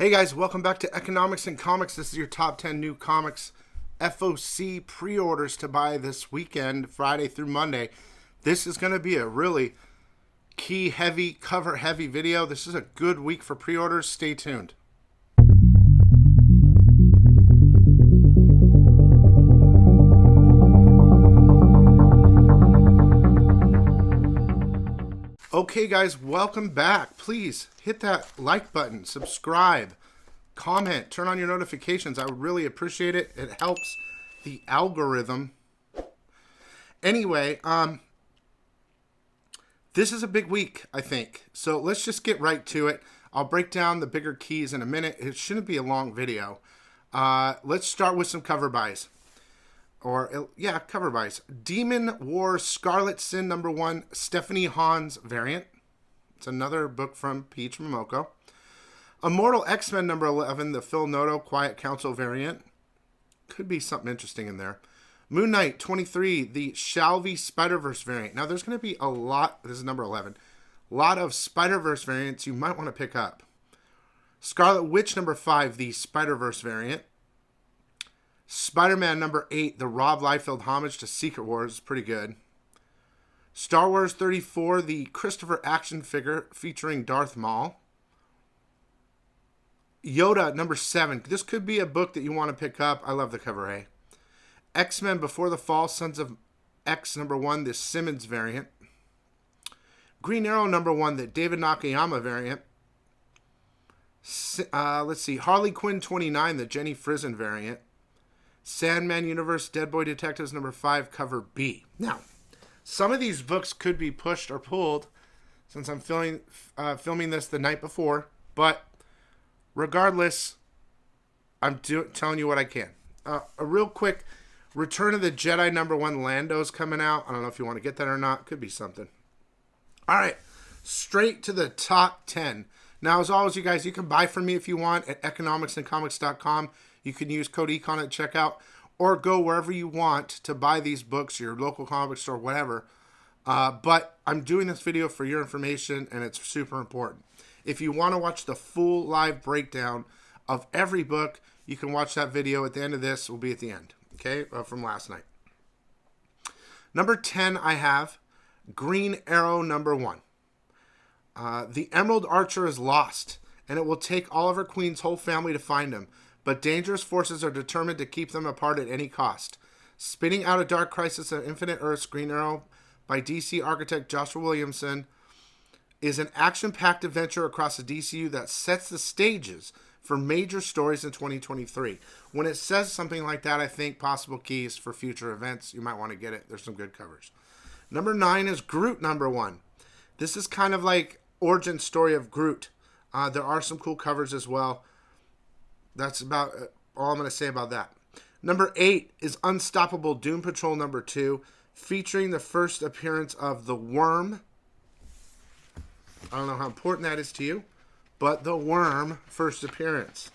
Hey guys, welcome back to Economics and Comics. This is your top 10 new comics FOC pre-orders to buy this weekend, Friday through Monday. This is going to be a really key heavy, cover heavy video. This is a good week for pre-orders. Stay tuned. Okay guys, welcome back. Please hit that like button, subscribe, comment, turn on your notifications. I would really appreciate it. It helps the algorithm. Anyway, this is a big week, I think. So let's just get right to it. I'll break down the bigger keys in a minute. It shouldn't be a long video. Let's start with some cover buys. Cover buys. Demon Wars Scarlet Sin #1, Stephanie Hahn's variant. It's another book from Peach Momoko. Immortal X-Men #11, the Phil Noto Quiet Council variant. Could be something interesting in there. Moon Knight 23, the Shalvey Spider-Verse variant. Now there's going to be a lot, this is number 11, a lot of Spider-Verse variants you might want to pick up. Scarlet Witch #5, the Spider-Verse variant. Spider-Man #8, the Rob Liefeld homage to Secret Wars, is pretty good. Star Wars 34, the Christopher action figure featuring Darth Maul. Yoda #7. This could be a book that you want to pick up. I love the cover A. X-Men Before the Fall, Sons of X #1, the Simmons variant. Green Arrow #1, the David Nakayama variant. Let's see. Harley Quinn 29, the Jenny Frison variant. Sandman Universe Dead Boy Detectives #5, cover B. Now, some of these books could be pushed or pulled since I'm filming this the night before, but regardless, I'm telling you what I can. A real quick, Return of the Jedi #1 Lando's coming out. I don't know if you want to get that or not. Could be something. All right, straight to the top 10. Now, as always, you guys, you can buy from me if you want at economicsandcomics.com. You can use code ECON at checkout or go wherever you want to buy these books, your local comic store, whatever. But I'm doing this video for your information, and it's super important. If you want to watch the full live breakdown of every book, you can watch that video at the end of this. It will be at the end, okay, from last night. Number 10, I have Green Arrow #1. The Emerald Archer is lost, and it will take Oliver Queen's whole family to find him. But dangerous forces are determined to keep them apart at any cost. Spinning out a dark crisis of Infinite Earths, Green Arrow by DC architect Joshua Williamson is an action-packed adventure across the DCU that sets the stages for major stories in 2023. When it says something like that, I think possible keys for future events. You might want to get it. There's some good covers. Number 9 is Groot #1. This is kind of like origin story of Groot. There are some cool covers as well. That's about all I'm going to say about that. Number 8 is Unstoppable Doom Patrol #2, featuring the first appearance of the Worm. I don't know how important that is to you, but the Worm first appearance.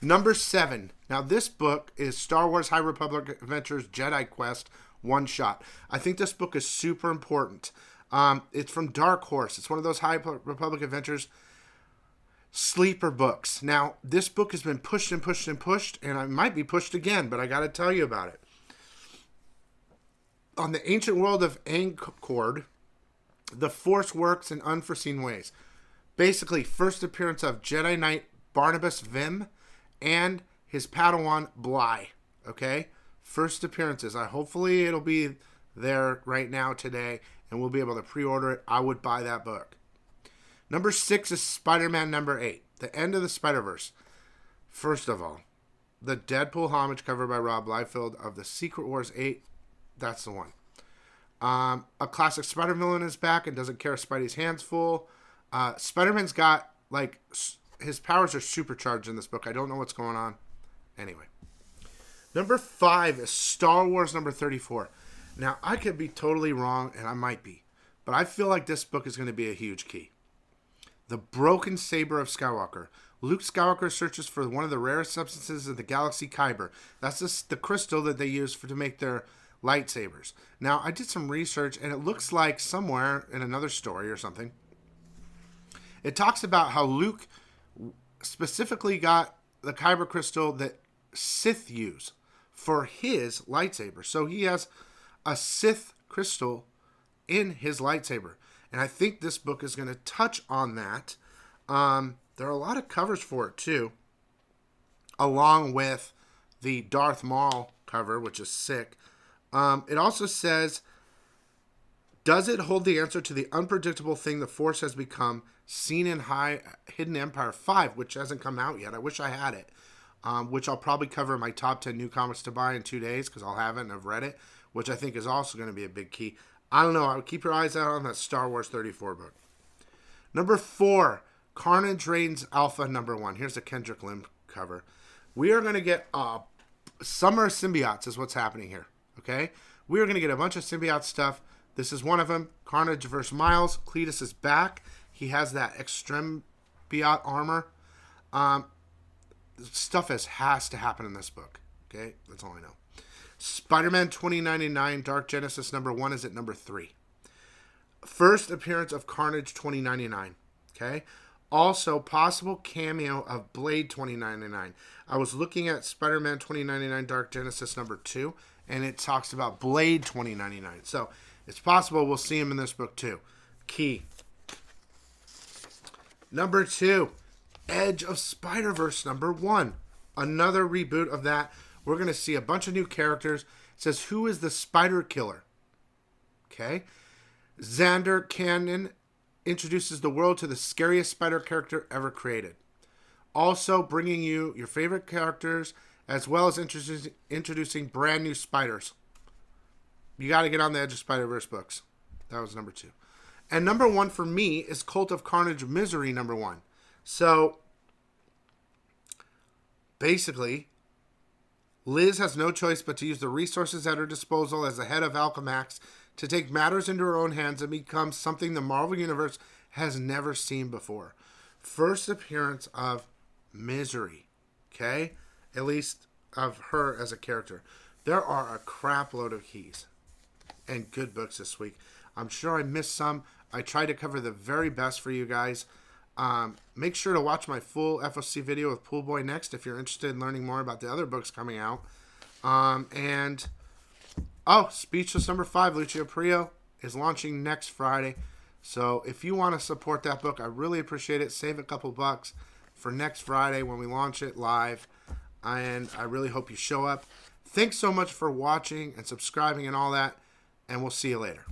Number 7. Now this book is Star Wars High Republic Adventures Jedi Quest one shot. I think this book is super important. It's from Dark Horse. It's one of those High Republic Adventures sleeper books. Now, this book has been pushed and pushed and pushed, and it might be pushed again, but I got to tell you about it. On the ancient world of Angkor, the Force works in unforeseen ways. Basically, first appearance of Jedi Knight Barnabas Vim and his Padawan Bly. Okay? First appearances. Hopefully it'll be there right now today, and we'll be able to pre-order it. I would buy that book. Number 6 is Spider-Man #8, The End of the Spider-Verse. First of all, the Deadpool homage cover by Rob Liefeld of the Secret Wars 8, that's the one. A classic Spider-Villain is back and doesn't care if Spidey's hands full. Spider-Man's got, like, his powers are supercharged in this book. I don't know what's going on. Anyway. Number 5 is Star Wars #34. Now, I could be totally wrong, and I might be, but I feel like this book is going to be a huge key. The Broken Saber of Skywalker. Luke Skywalker searches for one of the rarest substances in the galaxy, Kyber. That's the crystal that they use to make their lightsabers. Now, I did some research, and it looks like somewhere in another story or something, It talks about how Luke specifically got the kyber crystal that Sith use for his lightsaber. So he has a Sith crystal in his lightsaber. And I think this book is going to touch on that. There are a lot of covers for it too, along with the Darth Maul cover, which is sick. It also says, does it hold the answer to the unpredictable thing the Force has become, seen in Hidden Empire 5, which hasn't come out yet? I wish I had it, which I'll probably cover in my top 10 new comics to buy in 2 days, because I'll have it and I've read it, which I think is also going to be a big key. I don't know. I would keep your eyes out on that Star Wars 34 book. Number 4, Carnage Reigns Alpha #1. Here's a Kendrick Lim cover. We are going to get Summer Symbiotes is what's happening here. Okay? We are going to get a bunch of symbiote stuff. This is one of them. Carnage versus Miles. Cletus is back. He has that Extrembiote armor. Stuff has to happen in this book. Okay? That's all I know. Spider-Man 2099 Dark Genesis #1 is at number 3. First appearance of Carnage 2099. Okay? Also, possible cameo of Blade 2099. I was looking at Spider-Man 2099 Dark Genesis #2, and it talks about Blade 2099. So, it's possible we'll see him in this book too. Key. Number 2, Edge of Spider-Verse #1. Another reboot of that. We're going to see a bunch of new characters. It says, who is the Spider Killer? Okay. Xander Cannon introduces the world to the scariest spider character ever created. Also bringing you your favorite characters, as well as introducing brand new spiders. You got to get on the Edge of Spider-Verse books. That was number 2. And number 1 for me is Cult of Carnage Misery #1. So, basically, Liz has no choice but to use the resources at her disposal as the head of Alchemax to take matters into her own hands and become something the Marvel Universe has never seen before. First appearance of Misery, okay? At least of her as a character. There are a crap load of keys and good books this week. I'm sure I missed some. I tried to cover the very best for you guys. Make sure to watch my full FOC video with Pool Boy next if you're interested in learning more about the other books coming out. Speechless #5, Lucio Prio, is launching next Friday. So if you want to support that book, I really appreciate it. Save a couple bucks for next Friday when we launch it live. And I really hope you show up. Thanks so much for watching and subscribing and all that. And we'll see you later.